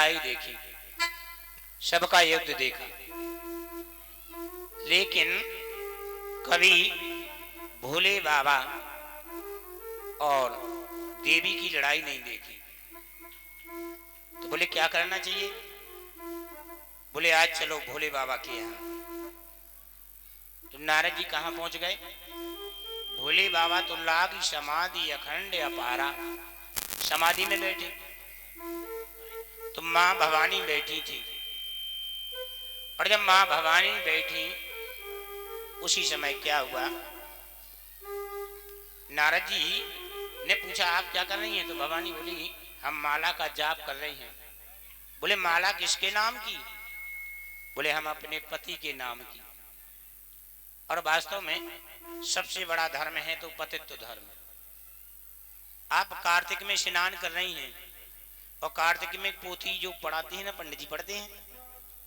लड़ाई देखी, सबका युद्ध देखा, लेकिन कभी भोले बाबा और देवी की लड़ाई नहीं देखी। तो बोले क्या करना चाहिए? बोले आज चलो भोले बाबा के यहाँ। तो नारद जी कहाँ पहुंच गए? भोले बाबा तो लागी समाधि अखंड अपारा, समाधि में बैठे। तो माँ भवानी बैठी थी, और जब माँ भवानी बैठी उसी समय क्या हुआ, नारद जी ने पूछा आप क्या कर रही हैं? तो भवानी बोली हम माला का जाप कर रही हैं। बोले माला किसके नाम की? बोले हम अपने पति के नाम की। और वास्तव में सबसे बड़ा धर्म है तो पतित्व धर्म। आप कार्तिक में स्नान कर रही हैं, और कार्तिक में पोथी जो पढ़ाते हैं ना, पंडित जी पढ़ते हैं,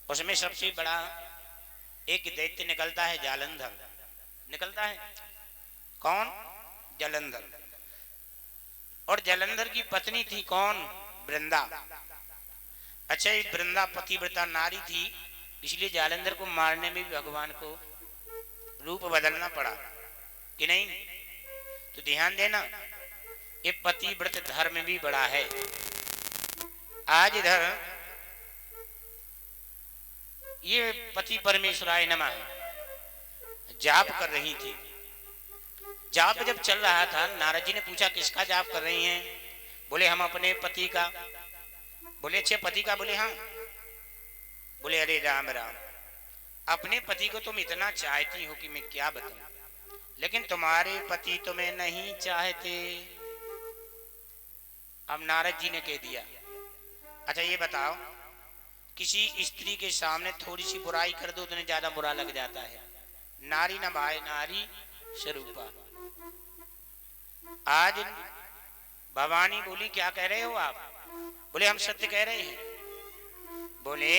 उसमें सबसे बड़ा एक दैत्य निकलता है, जालंधर निकलता है। कौन? जालंधर। और जालंधर की पत्नी थी कौन? वृंदा। अच्छा, ये वृंदा पतिव्रता नारी थी, इसलिए जालंधर को मारने में भी भगवान को रूप बदलना पड़ा कि नहीं? तो ध्यान देना, ये पतिव्रत धर्म भी बड़ा है। आज इधर ये पति परमेश्वराय नमः जाप कर रही थी। जाप जब चल रहा था, नारद जी ने पूछा किसका जाप कर रही हैं? बोले हम अपने पति का। बोले अच्छे पति का? बोले हाँ। बोले अरे राम राम, अपने पति को तुम इतना चाहती हो कि मैं क्या बताऊं, लेकिन तुम्हारे पति तुम्हें नहीं चाहते। अब नारद जी ने कह दिया अच्छा ये बताओ, किसी स्त्री के सामने थोड़ी सी बुराई कर दो तो उन्हें ज्यादा बुरा लग जाता है। नारी न भाई नारी स्वरूपा। आज भवानी बोली क्या कह रहे हो आप? बोले हम सत्य कह रहे हैं। बोले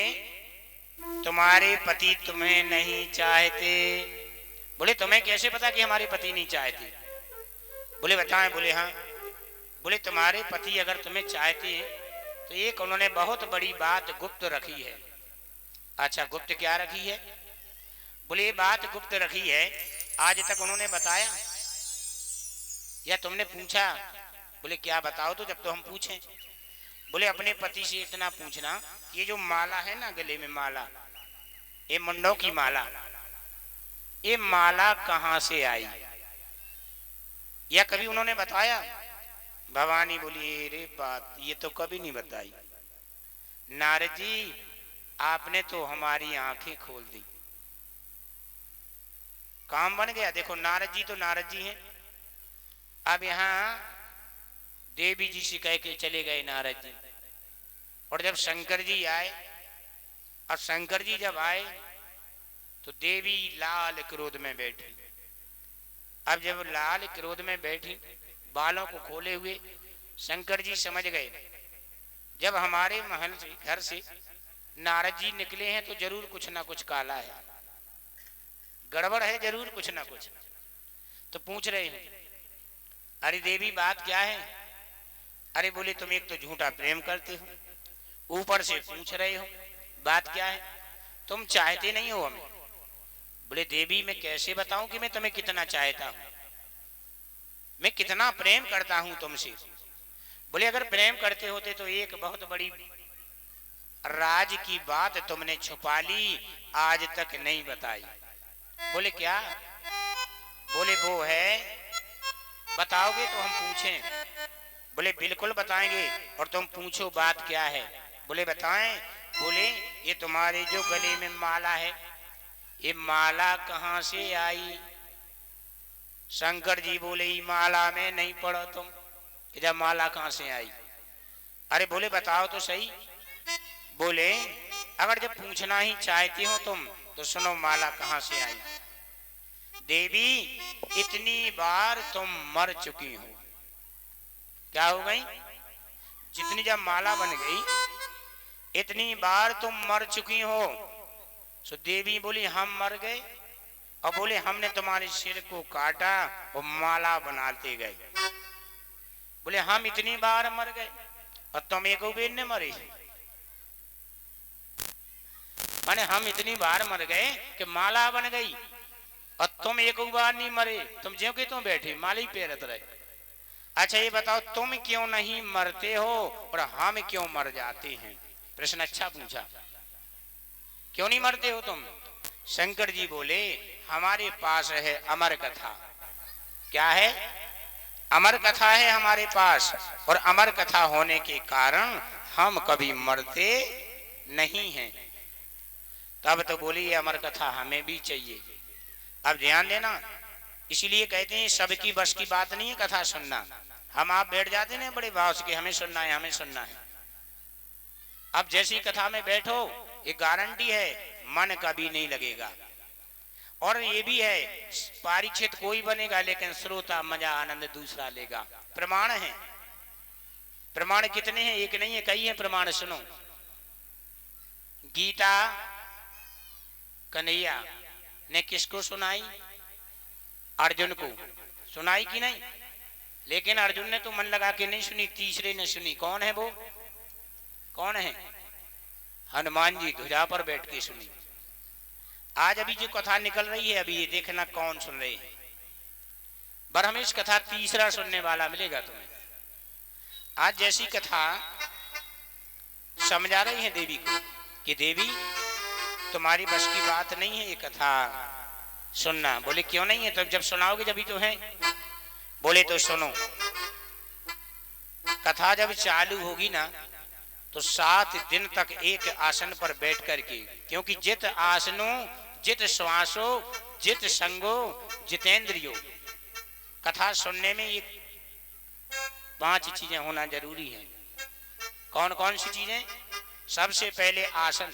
तुम्हारे पति तुम्हें नहीं चाहते। बोले तुम्हें कैसे पता कि हमारे पति नहीं चाहते? बोले बताएं। बोले हाँ। बोले तुम्हारे पति अगर तुम्हें चाहते तो एक उन्होंने बहुत बड़ी बात गुप्त रखी है। अच्छा गुप्त क्या रखी है? बोले ये बात गुप्त रखी है, आज तक उन्होंने बताया या तुमने पूछा? बोले क्या बताओ तो, जब तो हम पूछें। बोले अपने पति से इतना पूछना, ये जो माला है ना गले में, माला, ये मुंडों की माला, ये माला कहां से आई, या कभी उन्होंने बताया? भवानी बोली रे बात ये तो कभी नहीं बताई। नारद जी आपने तो हमारी आंखें खोल दी, काम बन गया। देखो नारद जी तो नारद जी हैं। अब यहाँ देवी जी से कह के चले गए नारद जी, और जब शंकर जी आए, और शंकर जी जब आए तो देवी लाल क्रोध में बैठी। अब जब लाल क्रोध में बैठी, बालों को खोले हुए, शंकर जी समझ गए जब हमारे महल से, घर से नारद जी निकले हैं तो जरूर कुछ ना कुछ काला है, गड़बड़ है जरूर कुछ ना कुछ। तो पूछ रहे हैं अरे देवी बात क्या है? अरे बोले तुम एक तो झूठा प्रेम करते हो, ऊपर से पूछ रहे हो बात क्या है, तुम चाहते नहीं हो हमें। बोले देवी मैं कैसे बताऊं कि मैं तुम्हें कितना चाहता हूं, मैं कितना प्रेम करता हूं तुमसे। बोले अगर प्रेम करते होते तो एक बहुत बड़ी राज की बात तुमने छुपा ली, आज तक नहीं बताई। बोले क्या? बोले वो है, बताओगे तो हम पूछें। बोले बिल्कुल बताएंगे, और तुम पूछो बात क्या है। बोले बताएं। बोले ये तुम्हारे जो गले में माला है, ये माला कहां से आई? शंकर जी बोले ये माला में नहीं पढ़ो तुम, जब माला कहां से आई? अरे बोले बताओ तो सही। बोले अगर जब पूछना ही चाहती हो तुम तो सुनो माला कहां से आई। देवी इतनी बार तुम मर चुकी हो। क्या हो गई? जितनी जब माला बन गई इतनी बार तुम मर चुकी हो। सो देवी बोली हम मर गए? और बोले हमने तुम्हारे सिर को काटा और माला बनाते गए। बोले हम इतनी बार मर गए और तुम एक बेर ने मरे? माने हम इतनी बार मर गए कि माला बन गई, और तुम एक बार नहीं मरे, तुम ज्यों के त्यों बैठे माला ही पेरत रहे। अच्छा ये बताओ तुम क्यों नहीं मरते हो और हम क्यों मर जाते हैं? प्रश्न अच्छा पूछा, क्यों नहीं मरते हो तुम? शंकर जी बोले हमारे पास है अमर कथा। क्या है? अमर कथा है हमारे पास, और अमर कथा होने के कारण हम कभी मरते नहीं हैं। तब तो बोली ये अमर कथा हमें भी चाहिए। अब ध्यान देना, इसीलिए कहते हैं सबकी बस की बात नहीं है कथा सुनना। हम आप बैठ जाते हैं बड़े भाव से कि हमें सुनना है हमें सुनना है। अब जैसी कथा में बैठो एक गारंटी है मन कभी नहीं लगेगा, और ये भी है परीक्षित कोई बनेगा लेकिन श्रोता मजा आनंद दूसरा लेगा। प्रमाण है, प्रमाण कितने हैं? एक नहीं है कई है प्रमाण। सुनो, गीता कन्हैया ने किसको सुनाई? अर्जुन को सुनाई कि नहीं? लेकिन अर्जुन ने तो मन लगा के नहीं सुनी, तीसरे ने सुनी। कौन है वो? कौन है? हनुमान जी ध्वजा पर बैठ के सुनी। आज अभी जो कथा निकल रही है अभी ये देखना कौन सुन रहे हैं। बरहमेश कथा तीसरा सुनने वाला मिलेगा तुम्हें। आज जैसी कथा समझा रही है देवी को कि देवी तुम्हारी बस की बात नहीं है ये कथा सुनना। बोले क्यों नहीं है? तो जब सुनाओगे जब ही तो है। बोले तो सुनो, कथा जब चालू होगी ना तो 7 दिन तक एक आसन पर बैठ करके, क्योंकि जित आसनो जित श्वासो जित संगो जितेंद्रियो, कथा सुनने में ये 5 चीजें होना जरूरी है। कौन कौन सी चीजें? सबसे पहले आसन।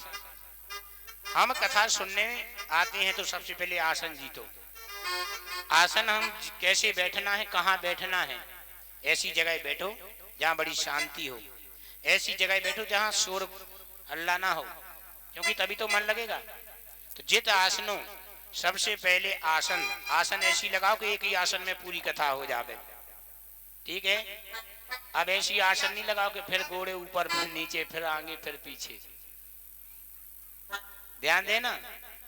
हम कथा सुनने आते हैं तो सबसे पहले आसन जीतो। आसन हम कैसे बैठना है, कहाँ बैठना है? ऐसी जगह बैठो जहाँ बड़ी शांति हो, ऐसी जगह बैठो जहाँ शोर हल्ला ना हो, क्योंकि तभी तो मन लगेगा। तो जित आसनो, सबसे पहले आसन। आसन ऐसी लगाओ कि एक ही आसन में पूरी कथा हो जावे। ठीक है? अब ऐसी आसन नहीं लगाओ कि फिर गोड़े ऊपर फिर नीचे फिर आगे फिर पीछे। ध्यान देना,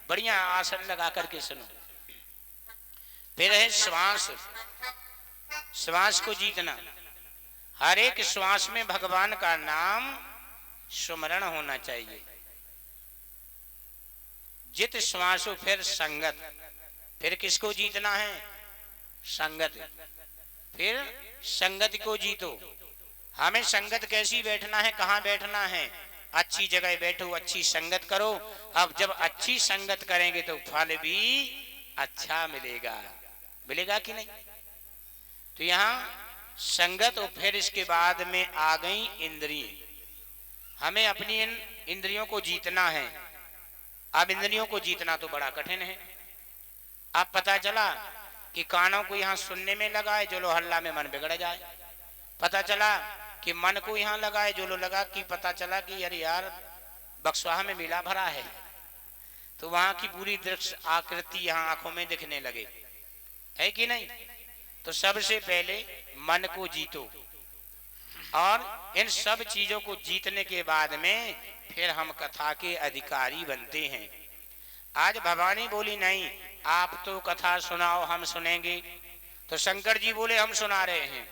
बढ़िया आसन लगा करके सुनो। फिर है श्वास। श्वास को जीतना। हर एक श्वास में भगवान का नाम सुमरण होना चाहिए। जित श्वासो। फिर संगत। फिर किसको जीतना है? संगत। फिर संगत को जीतो। हमें संगत कैसी बैठना है, कहाँ बैठना है? अच्छी जगह बैठो, अच्छी संगत करो। अब जब अच्छी संगत करेंगे तो फल भी अच्छा मिलेगा। मिलेगा कि नहीं? तो यहाँ संगत, और फिर इसके बाद में आ गई इंद्रिय। हमें अपनी इन इंद्रियों को जीतना है। अब इंद्रियों को जीतना तो बड़ा कठिन है। अब पता चला कि कानों को यहाँ सुनने में लगाए जो लो हल्ला में मन बिगड़ जाए। पता चला कि मन को यहाँ लगाए जो लो लगा कि पता चला कि अरे यार बक्सवाहा में मेला भरा है, तो वहां की पूरी दृश्य आकृति यहाँ आंखों में दिखने लगे। है कि नहीं? तो सबसे पहले मन को जीतो, और इन सब चीजों को जीतने के बाद में फिर हम कथा के अधिकारी बनते हैं। आज भवानी बोली नहीं आप तो कथा सुनाओ हम सुनेंगे, तो शंकर जी बोले हम सुना रहे हैं।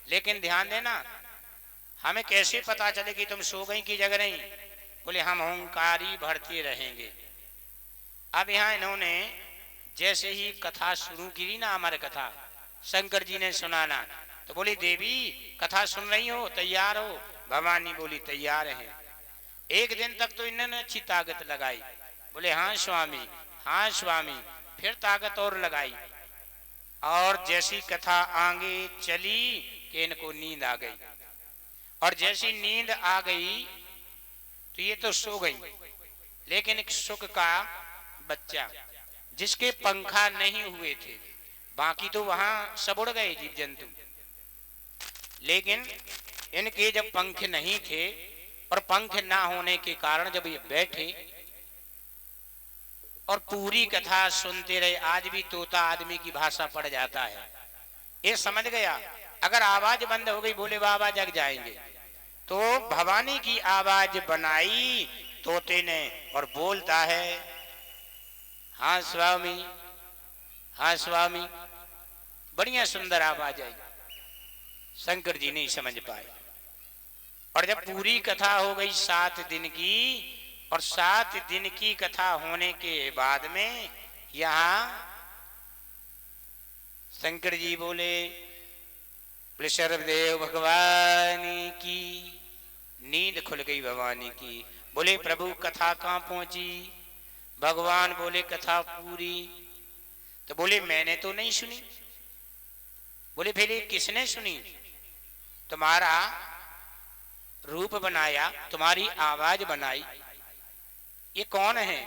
लेकिन ध्यान देना, हमें कैसे पता चले कि तुम सो गई की जगह नहीं? बोले हम ओंकारी भरते रहेंगे। अब यहाँ इन्होंने जैसे ही कथा शुरू की ना, हमारे कथा शंकर जी ने सुनाना, तो बोली देवी कथा सुन रही हो, तैयार हो? भवानी बोली तैयार है। एक दिन तक तो इन्होंने अच्छी ताकत लगाई। बोले हाँ स्वामी, हाँ स्वामी। फिर ताकत और लगाई, और जैसी कथा आगे चली कि इनको नींद आ गई। और जैसी नींद आ गई तो ये तो सो गई, लेकिन एक सुख का बच्चा जिसके पंखा नहीं हुए थे, बाकी तो वहां सब उड़ गए जीव जंतु, लेकिन इनके जब पंख नहीं थे और पंख ना होने के कारण जब ये बैठे और पूरी कथा सुनते रहे। आज भी तोता आदमी की भाषा पड़ जाता है। ये समझ गया अगर आवाज बंद हो गई बोले बाबा जग जाएंगे, तो भवानी की आवाज बनाई तोते ने और बोलता है, हाँ स्वामी, हाँ स्वामी। बढ़िया सुंदर आवाज आई। शंकर जी नहीं समझ पाए। और जब पूरी कथा हो गई 7 दिन की, और 7 दिन की कथा होने के बाद में यहां शंकर जी बोले सर्वदेव भगवान की। नींद खुल गई भवानी की। बोले प्रभु कथा कहां पहुंची? भगवान बोले कथा पूरी। तो बोले मैंने तो नहीं सुनी। बोले फिर किसने सुनी? तुम्हारा रूप बनाया, तुम्हारी आवाज बनाई, ये कौन है?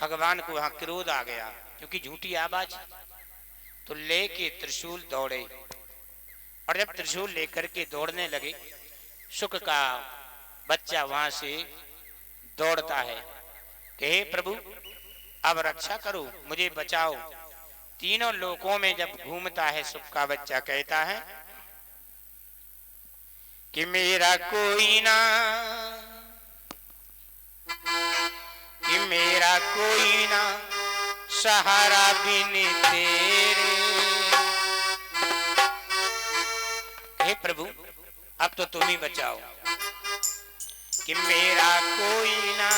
भगवान को वहां क्रोध आ गया, क्योंकि झूठी आवाज। तो लेके त्रिशूल दौड़े, और जब त्रिशूल लेकर के दौड़ने लगे, शुक का बच्चा वहां से दौड़ता है कि हे प्रभु अब रक्षा करो, मुझे बचाओ। तीनों लोकों में जब घूमता है शुक का बच्चा, कहता है कि मेरा कोई ना, कि मेरा कोई ना सहारा बिन तेरे। हे प्रभु अब तो तुम ही बचाओ, कि मेरा कोई ना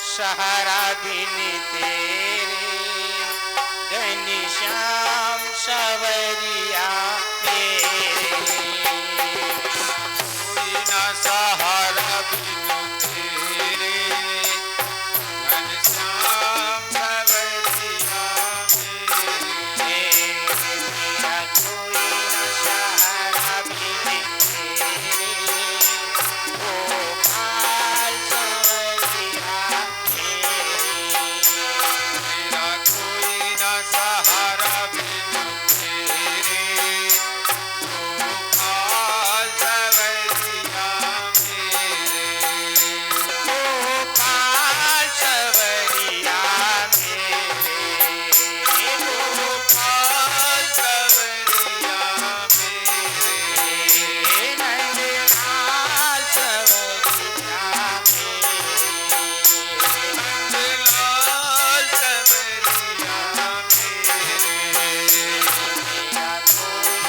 सहारा बिन तेरे। घनश्याम सवरिया मेरे, कोई ना सहारा बिन तेरे। घनश्याम सवरिया मेरे, मेरा कोई ना सहारा बिन तेरे। गोपाल सवरिया मेरे, मेरा कोई ना सहारा बिन तेरे। गोपाल सवरिया मेरे, गोपाल सवरिया मेरे, गोपाल सवरिया मेरे। नंदलाल सवरिया मेरे। लाल सवरिया मेरे, मेरा कोई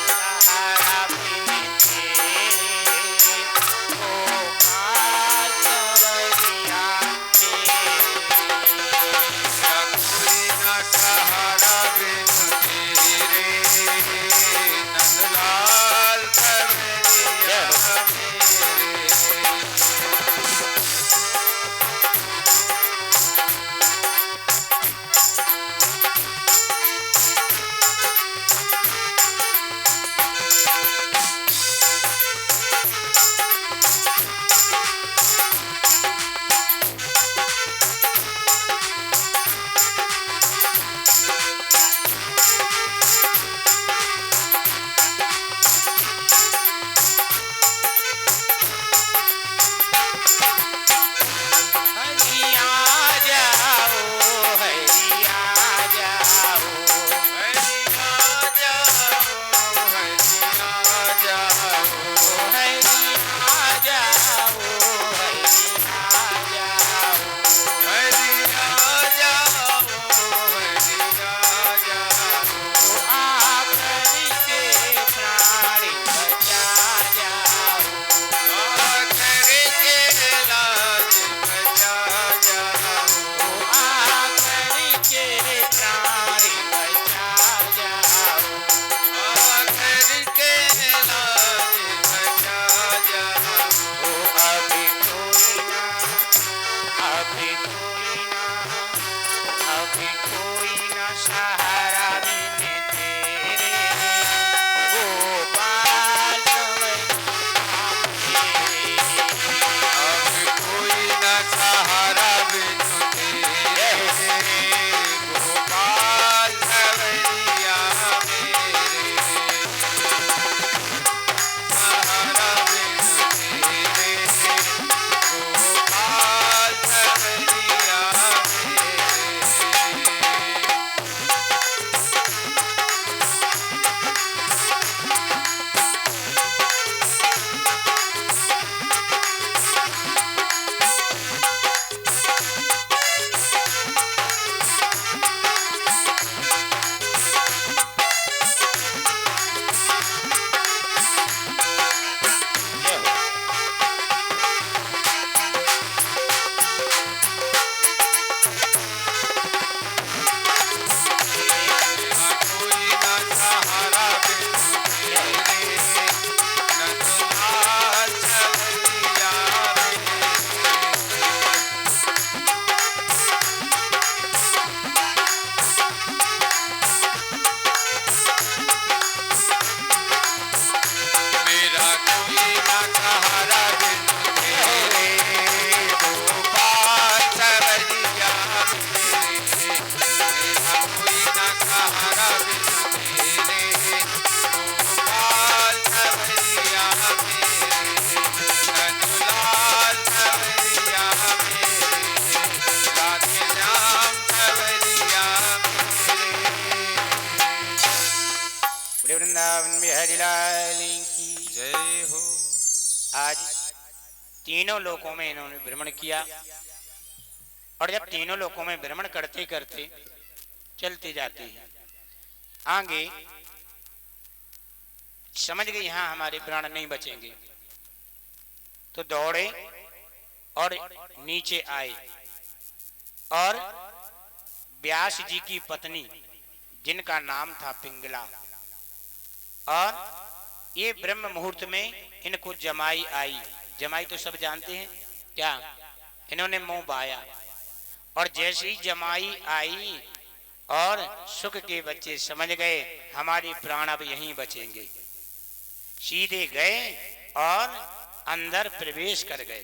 सहारा बिन तेरे। गोपाल सवरिया मेरे। कोई ना सहारा बिन तेरे। नंदलाल सवरिया मेरे, हरिया जाओ, हरिया जाओ, हरिया जाओ, हरिया जाओ। हरिया जाओ, हरिया जाओ। हरिया जाओ, हरिया जाओ। आकर के प्राण बचा जाओ। आकर के लाज बचा जाओ। आकर के प्राण बचा जाओ। आकर के लाज बचा जाओ। अभी कोई ना, अभी कोई ना, अभी कोई ना सहारा बिन तेरे। गोपाल सवरिया मेरे, अब कोई ना सहारा बिन तेरे। गोपाल सवरिया मेरे, सहारा बिन तेरे। गोपाल सवरिया मेरे। बिहारी लाल की जय हो। आज तीनों लोकों में इन्होंने भ्रमण किया और जब तीनों लोकों में भ्रमण करते करते चलते जाते हैं आगे समझ गए यहाँ हमारे प्राण नहीं बचेंगे तो दौड़े और नीचे आए और व्यास जी की पत्नी जिनका नाम था पिंगला और ये ब्रह्म मुहूर्त में इनको जमाई आई। जमाई तो सब जानते हैं क्या, इन्होंने मुंह बाया और जैसे ही जमाई आई और सुख के बच्चे समझ गए हमारे प्राण अब यहीं बचेंगे, सीधे गए और अंदर प्रवेश कर गए।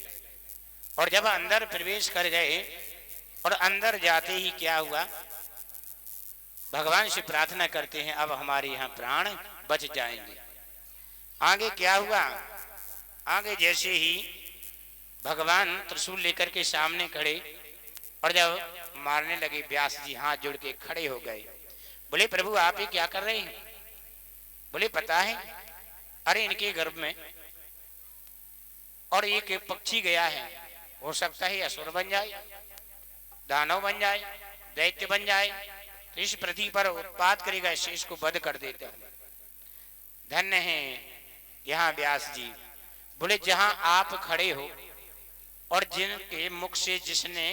और जब अंदर प्रवेश कर गए और अंदर जाते ही क्या हुआ, भगवान से प्रार्थना करते हैं अब हमारे यहाँ प्राण बच जाएंगे। आगे क्या हुआ, आगे जैसे ही भगवान त्रिशूल लेकर के सामने खड़े और जब मारने लगे व्यास जी हाथ जोड़ के खड़े हो गए। बोले प्रभु आप ये क्या कर रहे हैं? बोले पता है, अरे इनके गर्भ में और एक पक्षी गया है, हो सकता है असुर बन जाए, दानव बन जाए, दैत्य बन जाए, तो इस पृथ्वी पर उत्पात करेगा, इससे इसको वध कर देते हैं। धन्य है यहाँ व्यास जी। बोले जहां आप खड़े हो और जिनके मुख से जिसने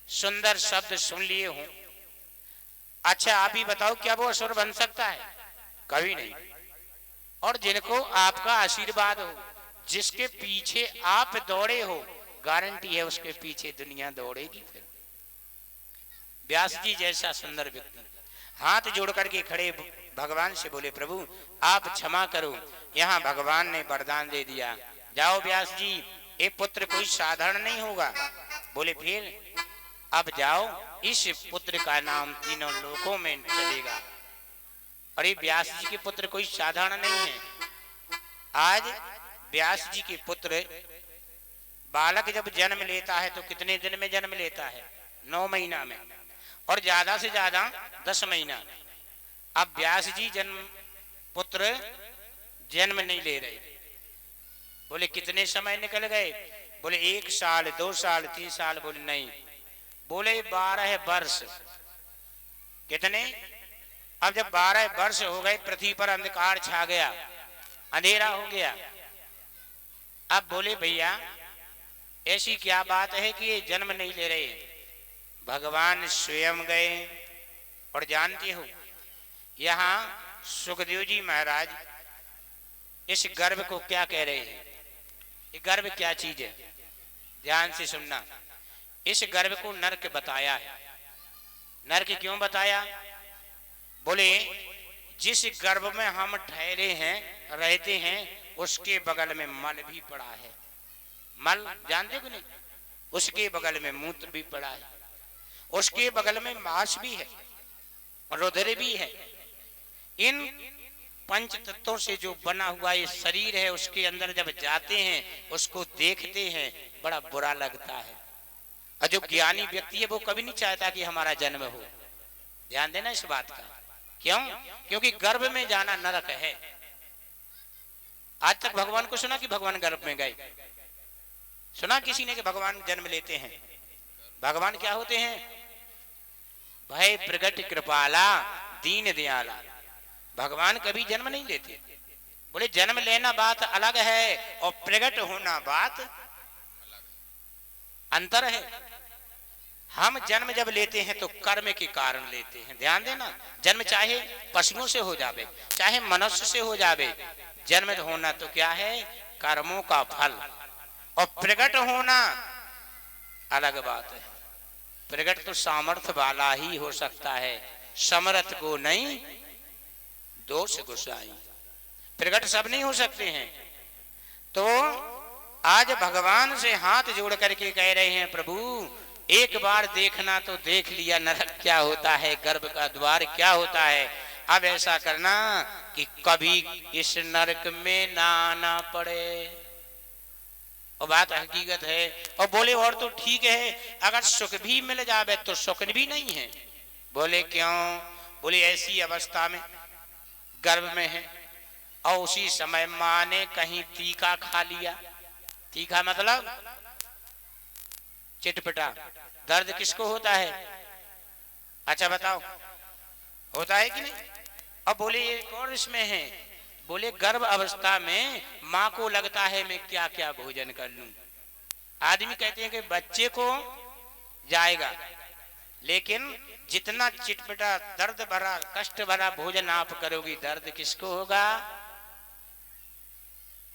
सुंदर शब्द सुन लिए हो, अच्छा आप ही बताओ क्या वो असुर बन सकता है? कभी नहीं। और जिनको आपका आशीर्वाद हो, जिसके पीछे आप दौड़े हो, गारंटी है उसके पीछे दुनिया दौड़ेगी। फिर व्यास जी जैसा सुंदर व्यक्ति हाथ जोड़ करके खड़े भगवान से बोले प्रभु आप क्षमा करो, यहाँ भगवान ने वरदान दे दिया, जाओ व्यास जी, ये पुत्र कोई साधारण नहीं होगा। बोले फिर अब जाओ, इस पुत्र का नाम तीनों लोकों में चलेगा। अरे व्यास जी के पुत्र कोई साधारण नहीं है। आज व्यास जी के पुत्र बालक जब जन्म लेता है तो कितने दिन में जन्म लेता है? 9 महीना में, और ज्यादा से ज्यादा 10 महीना। अब व्यास जी पुत्र जन्म नहीं ले रहे। बोले कितने समय निकल गए? बोले 1 साल 2 साल 3 साल। बोले नहीं, बोले 12 वर्ष। कितने? अब जब 12 वर्ष हो गए पृथ्वी पर अंधकार छा गया, अंधेरा हो गया। अब बोले भैया ऐसी क्या बात है कि ये जन्म नहीं ले रहे? भगवान स्वयं गए और जानते हो यहाँ सुखदेव जी महाराज इस गर्भ को क्या कह रहे हैं? ये गर्भ क्या चीज है? ध्यान से सुनना। इस गर्भ को नरक बताया है। नरक क्यों बताया? बोले जिस गर्भ में हम ठहरे हैं, रहते हैं, उसके बगल में मल भी पड़ा है। मल जानते हो नहीं? उसके बगल में मूत्र भी पड़ा है, उसके बगल में मांस भी है, रुधिर भी है। इन पंच तत्वों से जो बना हुआ ये शरीर है, उसके अंदर जब जाते हैं उसको देखते हैं बड़ा बुरा लगता है। और जो ज्ञानी व्यक्ति है वो कभी नहीं चाहता कि हमारा जन्म हो। ध्यान देना इस बात का। क्यों? क्योंकि गर्भ में जाना नरक है। आज तक भगवान को सुना कि भगवान गर्भ में गए? सुना किसी ने कि भगवान जन्म लेते हैं? भगवान क्या होते हैं? भय प्रगट कृपाला दीन दयाला। भगवान कभी जन्म नहीं लेते। बोले जन्म लेना बात अलग है और प्रगट होना बात अंतर है। हम जन्म जब लेते हैं तो कर्म के कारण लेते हैं। ध्यान देना, जन्म चाहे पशुओं से हो जावे, चाहे मनुष्य से हो जावे, जन्म होना तो क्या है? कर्मों का फल। और प्रगट होना अलग बात है। प्रगट तो सामर्थ्य वाला ही हो सकता है, समर्थ को नहीं दोष गुसाई। प्रगट सब नहीं हो सकते हैं। तो आज भगवान से हाथ जोड़ करके कह रहे हैं प्रभु एक बार देखना तो देख लिया नरक क्या होता है, गर्भ का द्वार क्या होता है। अब ऐसा करना कि कभी इस नरक में ना आना पड़े। और बात हकीकत है। और बोले और तो ठीक है, अगर सुख भी मिल जावे तो सुख भी नहीं है। बोले क्यों? बोले ऐसी अवस्था में गर्भ में है और उसी समय माँ ने कहीं तीखा खा लिया। तीखा मतलब चिटपटा। दर्द किसको होता है? अच्छा बताओ, होता है कि नहीं? अब बोले ये कौन इसमें है? बोले गर्भ अवस्था में माँ को लगता है मैं क्या क्या भोजन कर लूं। आदमी कहते हैं कि बच्चे को जाएगा, लेकिन जितना चिटपटा दर्द भरा कष्ट भरा भोजन आप करोगी, दर्द किसको होगा?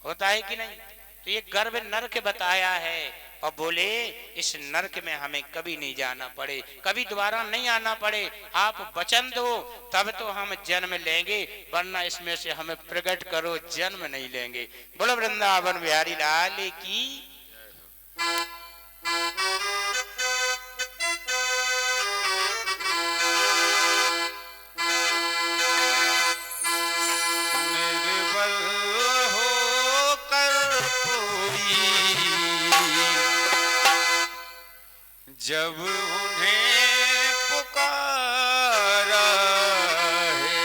होता है कि नहीं? तो ये गर्भ नरक बताया है और बोले इस नरक में हमें कभी नहीं जाना पड़े, कभी दोबारा नहीं आना पड़े। आप वचन दो तब तो हम जन्म लेंगे, वरना इसमें से हमें प्रकट करो, जन्म नहीं लेंगे। बोलो वृंदावन बिहारी लाल की। निर्बल होकर कोई जब उन्हें पुकारा है,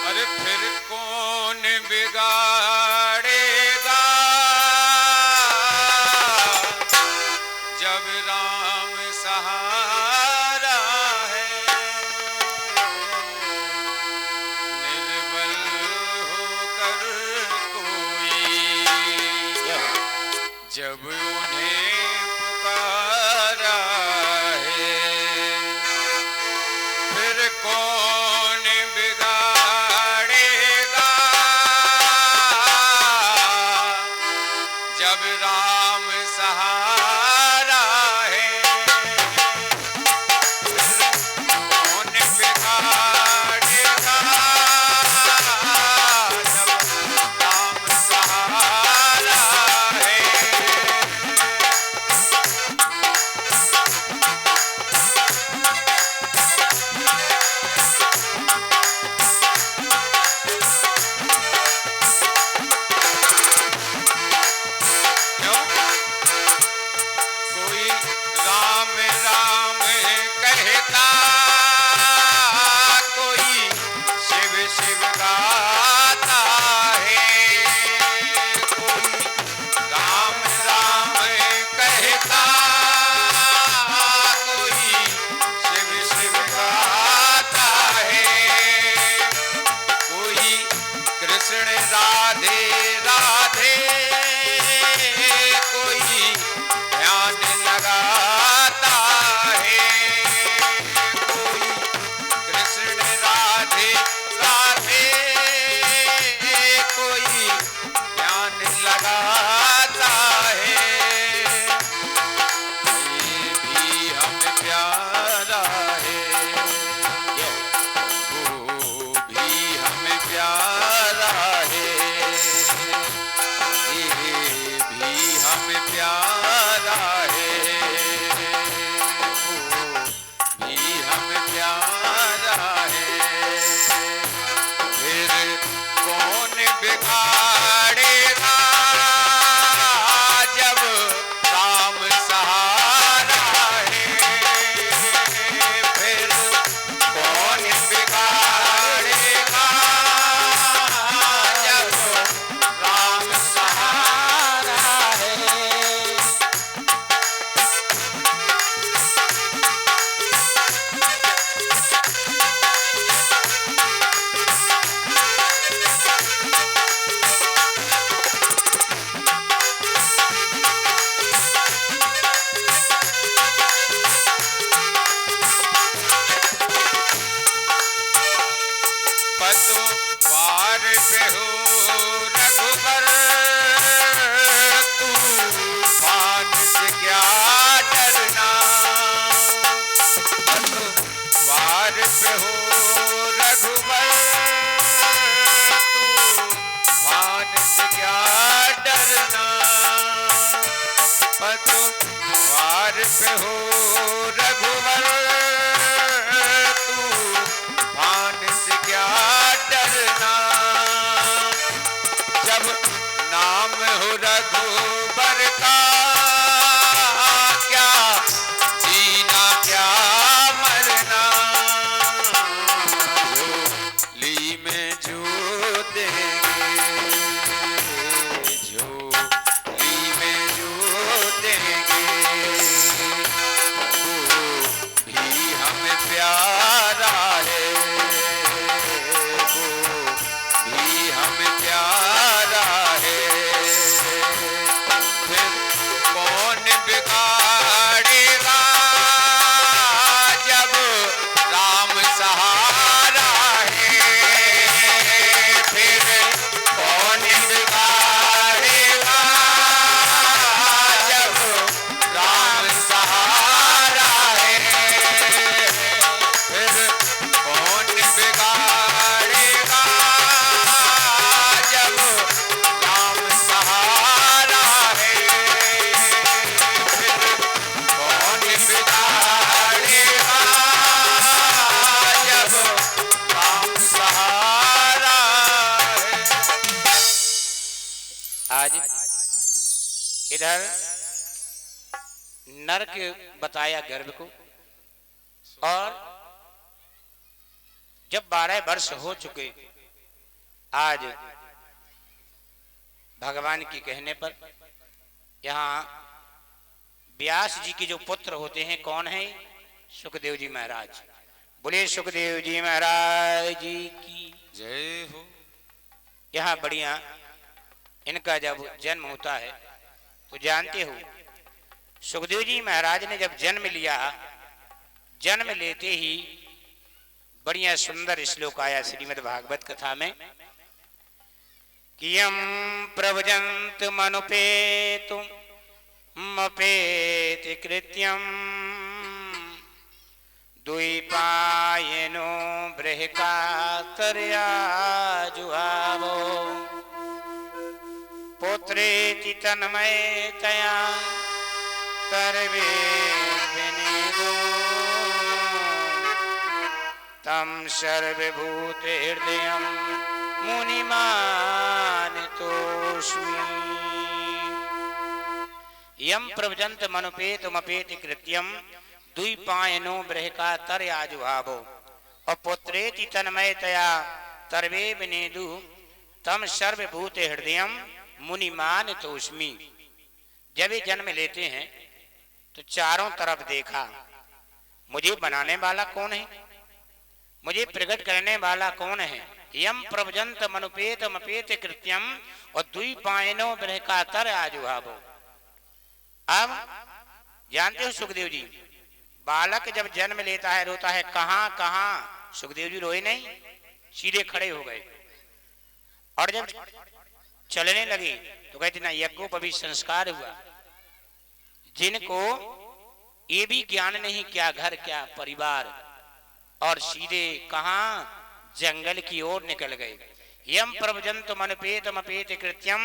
अरे फिर कौन बिगाड़ेगा जब राम सहारा है। निर्बल होकर कोई जब उन्हें पुकारा है, फिर कौन बिगाड़ेगा जब राम सहारा है। कौन बिगाड़ेगा जब राम सहारा है। क्यों? कोई राम राम कहता, कोई शिव शिव गाता है। कोई राम राम कहता, कोई शिव शिव गाता है। कोई कृष्ण राधे राधे, कोई ध्यान लगाता है। कोई कृष्ण राधे राधे, कोई ध्यान लगाता है। ये भी हम प्यारा है, वो भी हमें प्यारा है। ये भी हमें प्यारा है, वो भी हमें प्यारा है। फिर कौन बिगाड़ेगा जब राम सहारा है। फिर कौन बिगाड़ेगा जब राम सहारा है। पतवार पे हो रघुबर, तूफान से क्या डरना। पतवार पे हो रघुबर, तूफान से क्या डरना। पतवार पे हो रघुबर, तूफान से क्या डरना। इधर नरक बताया गर्भ को, और जब 12 वर्ष हो चुके, आज भगवान की कहने पर यहाँ व्यास जी के जो पुत्र होते हैं कौन है? सुखदेव जी महाराज। बोले सुखदेव जी महाराज जी की जय हो। यहाँ बढ़िया इनका जब जन्म होता है तो जानते हो, सुखदेव जी महाराज ने जब जन्म लिया, जन्म लेते ही बढ़िया सुंदर श्लोक आया श्रीमद् भागवत कथा में कि यम प्रव्रजन्त मनुपेतुम मपेति कृत्यम द्वैपायनो बृहकातर्या जुहावो पुत्रेति तन्मयतया सर्वे विनीतो तम सर्वभूते हृदयं मुनिमानितोऽस्मि। यम प्रव्रजन्त मनुपेतुमपेति कृत्यम द्वैपायनो बृहकातर्याजुहावो अपुत्रेति तन्मयतया सर्वे विनेदु तम सर्वभूते हृदयं मुनिमानितोऽस्मि। जब ये जन्म लेते हैं तो चारों तरफ देखा, मुझे बनाने वाला कौन है, मुझे प्रकट करने वाला कौन है? यम प्रव्रजन्त मनुपेतमपेति कृत्यम और द्वैपायनो बृहकातर्याजुहावो। अब जानते हो सुखदेव जी, बालक जब जन्म लेता है रोता है, कहां कहां? सुखदेव जी रोए नहीं, सीधे खड़े हो गए, और जब चलने लगे तो कहते ना यज्ञोपवीत संस्कार हुआ। जिनको ये भी ज्ञान नहीं क्या घर क्या परिवार, और सीधे कहां? जंगल की ओर निकल गए। यम प्रव्रजन्त मनुपेतमपेति कृत्यम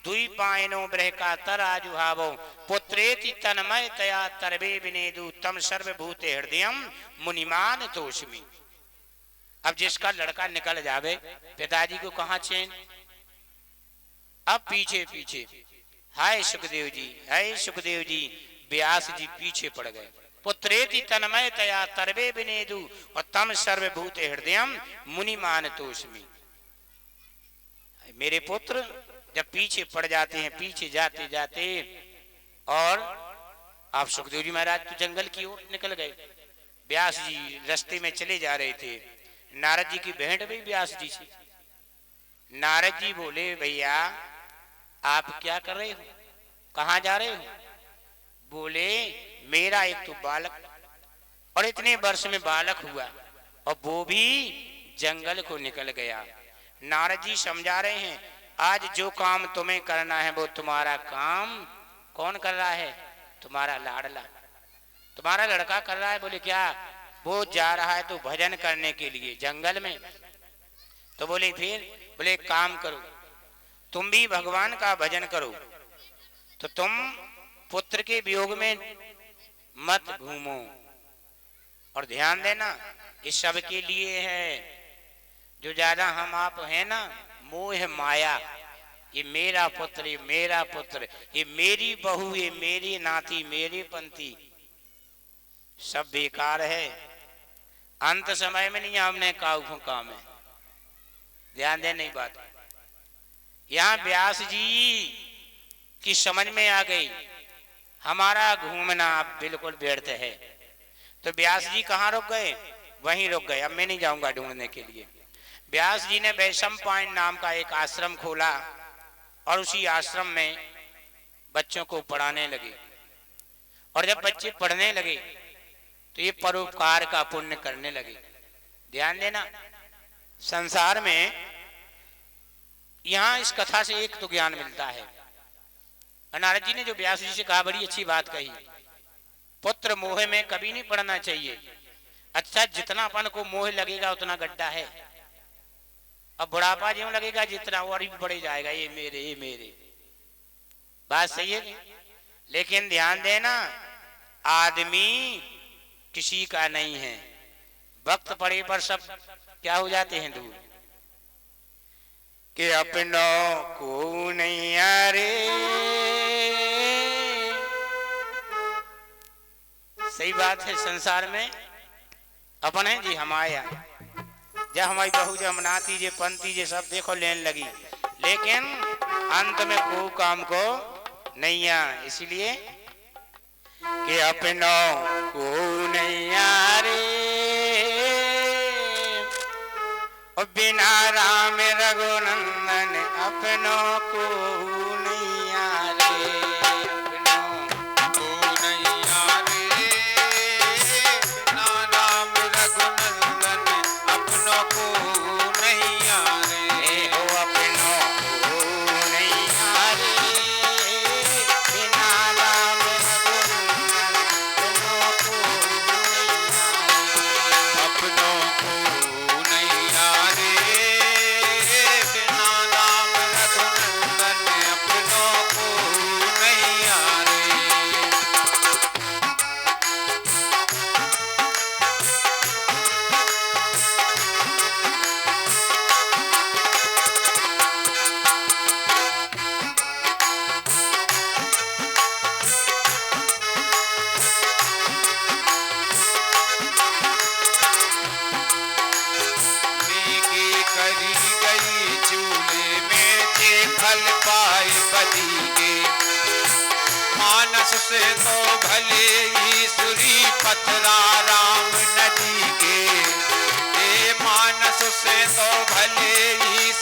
द्वैपायनो बृहकातर्याजुहावो पुत्रेति तन्मयतया सर्वे विनेदु तम सर्वभूते हृदयं मुनिमानितोऽस्मि। अब जिसका लड़का निकल जावे, पिताजी को कहां चैन? अब पीछे पीछे, हाय सुखदेव जी, हाय सुखदेव जी, व्यास जी पीछे पड़ गए। पुत्रेति तन्मयतया सर्वे विनेदु और तम सर्वभूते हृदयं मुनिमानितोऽस्मि। मेरे पुत्र जब पीछे पड़ जाते हैं, पीछे जाते जाते, और आप सुखदेव जी महाराज तो जंगल की ओर निकल गए। व्यास जी रास्ते में चले जा रहे थे, नारद जी की भेंट हुई व्यास जी से। नारद जी बोले, भैया आप क्या कर रहे हो, कहां जा रहे हो? बोले, मेरा एक तो बालक, और इतने वर्ष में बालक हुआ, और वो भी जंगल को निकल गया। नारद जी समझा रहे हैं, आज जो काम तुम्हें करना है वो तुम्हारा काम कौन कर रहा है? तुम्हारा लाडला, तुम्हारा लड़का कर रहा है। बोले क्या? वो जा रहा है तो भजन करने के लिए जंगल में। तो बोले फिर? बोले एक काम करो, तुम भी भगवान का भजन करो, तो तुम पुत्र के वियोग में मत घूमो। और ध्यान देना, इस सब के लिए है जो ज्यादा हम आप है ना, मोह माया, ये मेरा पुत्र, ये मेरा पुत्र, ये मेरी बहू, ये मेरी नाती, मेरी पंथी, सब बेकार है। अंत समय में नहीं हमने काऊ काम है। ध्यान देने की बात, यहाँ व्यास जी की समझ में आ गई, हमारा घूमना अब बिल्कुल व्यर्थ है। तो व्यास जी कहाँ रुक गए? वहीं रुक गए, अब मैं नहीं जाऊंगा ढूंढने के लिए। व्यास जी ने वैशंपायन नाम का एक आश्रम खोला, और उसी आश्रम में बच्चों को पढ़ाने लगे। और जब बच्चे पढ़ने लगे तो ये परोपकार का पुण्य करने लगे। ध्यान देना, संसार में यहां इस कथा से एक तो ज्ञान मिलता है। नारद जी ने जो व्यास जी से कहा, बड़ी अच्छी बात कही, पुत्र मोह में कभी नहीं पड़ना चाहिए। अच्छा, जितना अपन को मोह लगेगा उतना गड्ढा है, अब बुढ़ापा ज्यों लगेगा जितना और भी बढ़े जाएगा, ये मेरे, ये मेरे। बात सही है, लेकिन ध्यान देना, आदमी किसी का नहीं है, वक्त पड़े पर सब क्या हो जाते हैं दूर। कि अपनों को नहीं यारे सही बात है। संसार में अपन है जी हमाया, जब हमारी बहू जब नाती जे पंती जे सब देखो लेने लगी, लेकिन अंत में को काम को नहीं आ। इसलिए कि अपनों को नहीं आ रे, और बिना राम रघुनंदन अपनों को नहीं आ रे, अपनों को नहीं आ रे, बिना राम रघुनंदन अपनों को नहीं आ रे। हो अपनों को नहीं आ रे, बिना राम रघुनंदन अपनों को नहीं आ रे। अपनों को नहीं आ रे, बिना राम रघुनंदन अपनों को नहीं आ रे। नेकी करी गई चूल्हे में जे फल पाए बदी के, मानस से तो भले ही सुरी पथरा राम नदी के। ए मानस से तो भले ही